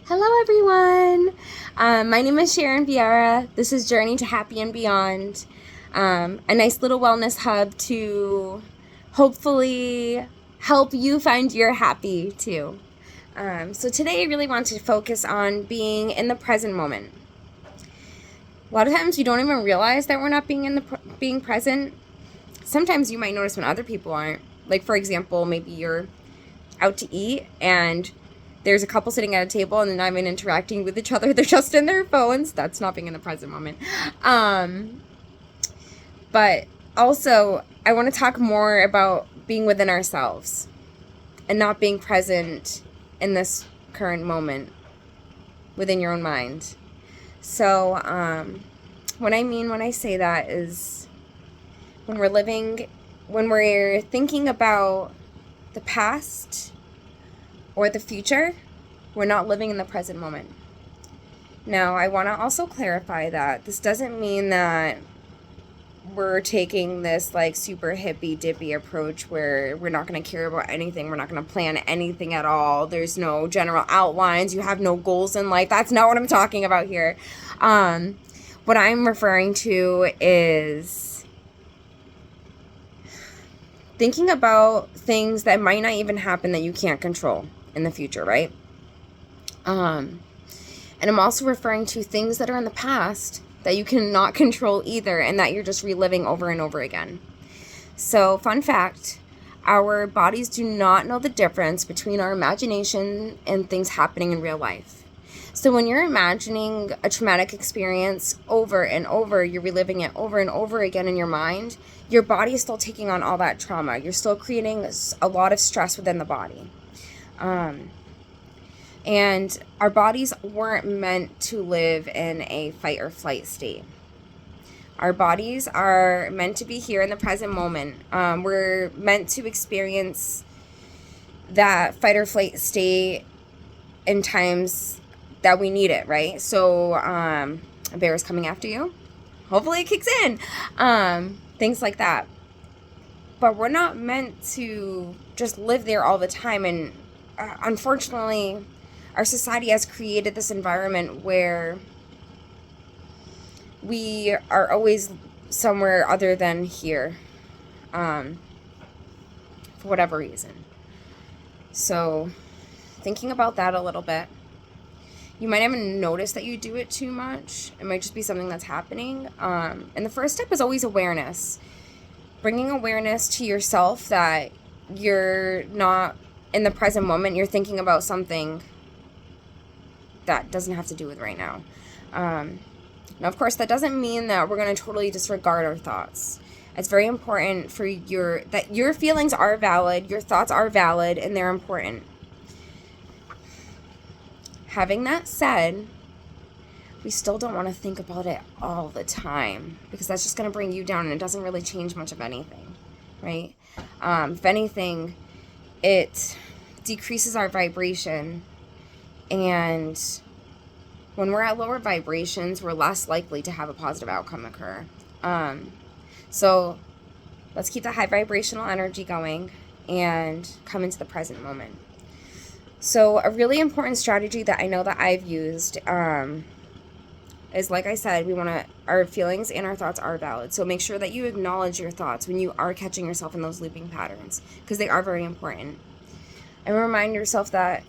Hello, everyone. My name is Sharon Vieira. This is Journey to Happy and Beyond, a nice little wellness hub to hopefully help you find your happy too. So today I really want to focus on being in the present moment. A lot of times we don't even realize that we're not being present. Sometimes you might notice when other people aren't. Like, for example, maybe you're out to eat and there's a couple sitting at a table and they're not even interacting with each other. They're just in their phones. That's not being in the present moment. But also, I want to talk more about being within ourselves and not being present in this current moment within your own mind. So, what I mean when I say that is when we're thinking about the past or the future, we're not living in the present moment. Now, I want to also clarify that this doesn't mean that we're taking this like super hippy dippy approach where we're not going to care about anything. We're not going to plan anything at all. There's no general outlines. You have no goals in life. That's not what I'm talking about here. What I'm referring to is thinking about things that might not even happen that you can't control in the future, right? And I'm also referring to things that are in the past that you cannot control either and that you're just reliving over and over again. So, fun fact, our bodies do not know the difference between our imagination and things happening in real life. So when you're imagining a traumatic experience over and over, you're reliving it over and over again in your mind, your body is still taking on all that trauma. You're still creating a lot of stress within the body. And our bodies weren't meant to live in a fight or flight state. Our bodies are meant to be here in the present moment. We're meant to experience that fight or flight state in times that we need it, right? So a bear is coming after you. Hopefully it kicks in. Things like that. But we're not meant to just live there all the time. And unfortunately, our society has created this environment where we are always somewhere other than here, for whatever reason. So, thinking about that a little bit, you might even notice that you do it too much. It might just be something that's happening. And the first step is always awareness. Bringing awareness to yourself that you're not in the present moment. You're thinking about something that doesn't have to do with right now. Now, of course, that doesn't mean that we're going to totally disregard our thoughts. It's very important for that your feelings are valid, your thoughts are valid, and they're important. Having that said, we still don't want to think about it all the time because that's just going to bring you down and it doesn't really change much of anything, right? If anything, it decreases our vibration. And when we're at lower vibrations, we're less likely to have a positive outcome occur. So let's keep the high vibrational energy going and come into the present moment. So a really important strategy that I know that I've used is, like I said, our feelings and our thoughts are valid. So make sure that you acknowledge your thoughts when you are catching yourself in those looping patterns because they are very important. And remind yourself that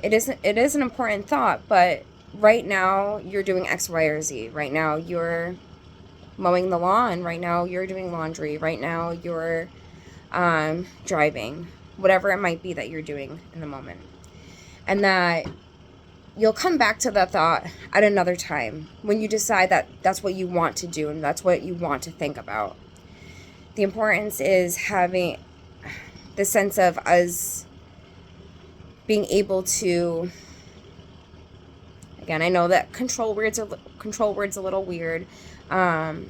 it is an important thought, but right now you're doing X, Y, or Z. Right now you're mowing the lawn. Right now you're doing laundry. Right now you're driving. Whatever it might be that you're doing in the moment. And that you'll come back to that thought at another time when you decide that that's what you want to do and that's what you want to think about. The importance is having the sense of us being able to, again, I know that control word's a little weird, but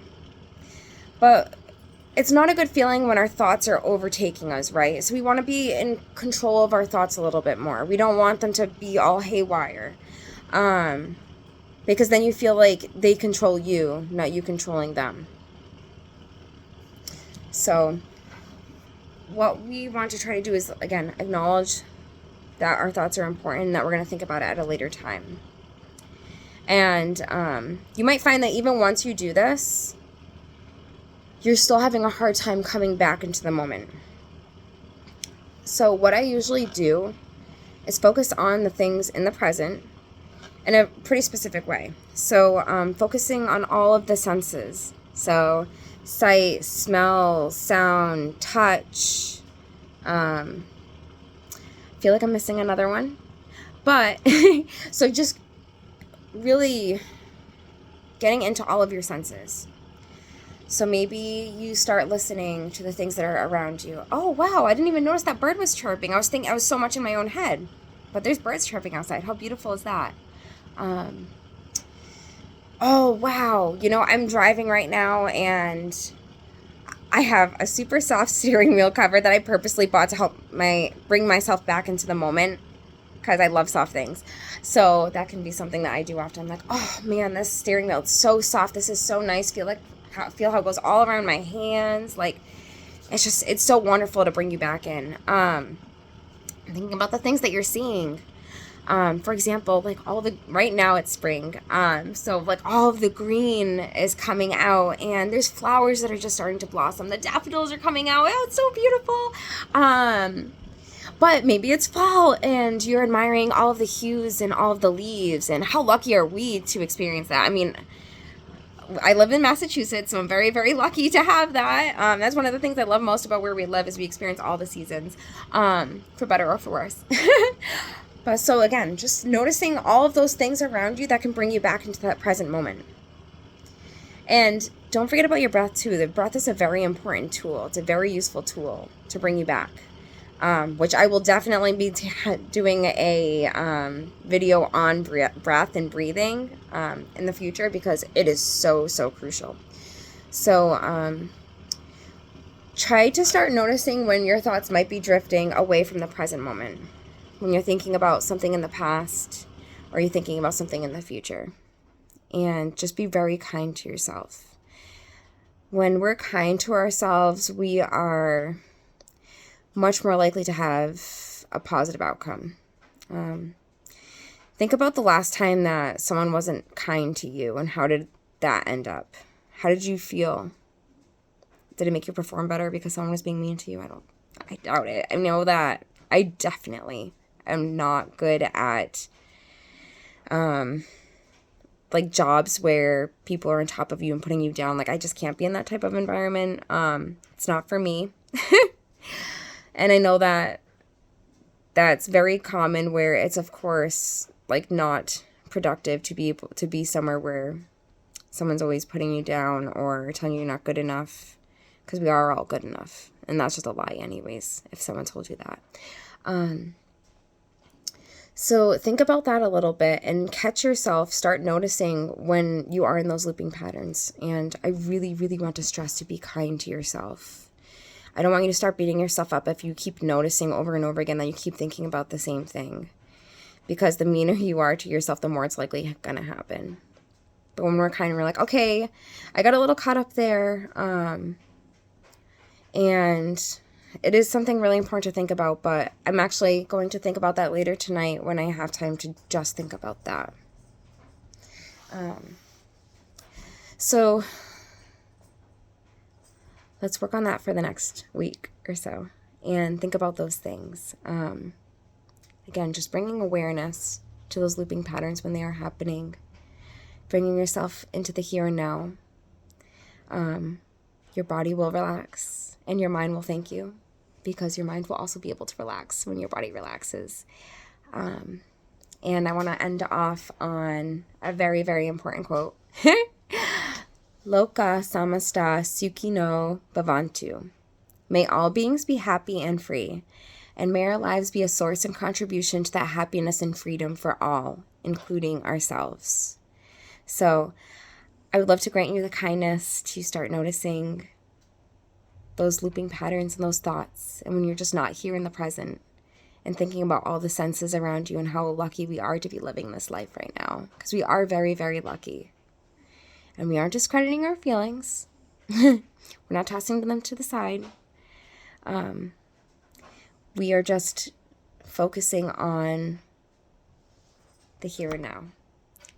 it's not a good feeling when our thoughts are overtaking us, right? So we want to be in control of our thoughts a little bit more. We don't want them to be all haywire, because then you feel like they control you, not you controlling them. So what we want to try to do is, again, acknowledge that our thoughts are important and that we're going to think about it at a later time. And you might find that even once you do this, you're still having a hard time coming back into the moment. So what I usually do is focus on the things in the present in a pretty specific way. So focusing on all of the senses. So sight, smell, sound, touch. I feel like I'm missing another one. But so just really getting into all of your senses. So maybe you start listening to the things that are around you. Oh, wow, I didn't even notice that bird was chirping. I was so much in my own head. But there's birds chirping outside. How beautiful is that? Oh, wow. I'm driving right now and I have a super soft steering wheel cover that I purposely bought to help bring myself back into the moment, because I love soft things. So that can be something that I do often. I'm like, oh man, this steering wheel, it's so soft. This is so nice. Feel how it goes all around my hands. Like, it's so wonderful to bring you back in. Thinking about the things that you're seeing. For example, like right now it's spring. So like all of the green is coming out and there's flowers that are just starting to blossom. The daffodils are coming out. Oh, it's so beautiful. But maybe it's fall and you're admiring all of the hues and all of the leaves, and how lucky are we to experience that? I mean, I live in Massachusetts, so I'm very, very lucky to have that. That's one of the things I love most about where we live, is we experience all the seasons, for better or for worse. But so again, just noticing all of those things around you that can bring you back into that present moment. And don't forget about your breath too. The breath is a very important tool. It's a very useful tool to bring you back. Which I will definitely be doing a video on breath and breathing in the future, because it is so, so crucial. So try to start noticing when your thoughts might be drifting away from the present moment. When you're thinking about something in the past, or you're thinking about something in the future. And just be very kind to yourself. When we're kind to ourselves, we are much more likely to have a positive outcome. Think about the last time that someone wasn't kind to you, and how did that end up? How did you feel? Did it make you perform better because someone was being mean to you? I doubt it. I know that I definitely am not good at like jobs where people are on top of you and putting you down. Like, I just can't be in that type of environment. It's not for me. And I know that that's very common, where it's, of course, like, not productive to be able to be somewhere where someone's always putting you down or telling you you're not good enough, because we are all good enough. And that's just a lie anyways, if someone told you that. So think about that a little bit and catch yourself, start noticing when you are in those looping patterns. And I really, really want to stress to be kind to yourself. I don't want you to start beating yourself up if you keep noticing over and over again that you keep thinking about the same thing. Because the meaner you are to yourself, the more it's likely going to happen. But when we're kind, we're like, okay, I got a little caught up there. And it is something really important to think about, but I'm actually going to think about that later tonight when I have time to just think about that. So let's work on that for the next week or so and think about those things. Again, just bringing awareness to those looping patterns when they are happening, bringing yourself into the here and now. Your body will relax and your mind will thank you, because your mind will also be able to relax when your body relaxes. And I want to end off on a very, very important quote. Loka samasta sukhi no bhavantu. May all beings be happy and free, and may our lives be a source and contribution to that happiness and freedom for all, including ourselves. So I would love to grant you the kindness to start noticing those looping patterns and those thoughts, and when you're just not here in the present, and thinking about all the senses around you and how lucky we are to be living this life right now, because we are very, very lucky. And we aren't discrediting our feelings. We're not tossing them to the side. We are just focusing on the here and now.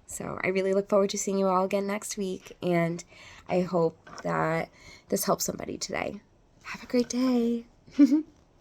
So I really look forward to seeing you all again next week, and I hope that this helps somebody today. Have a great day.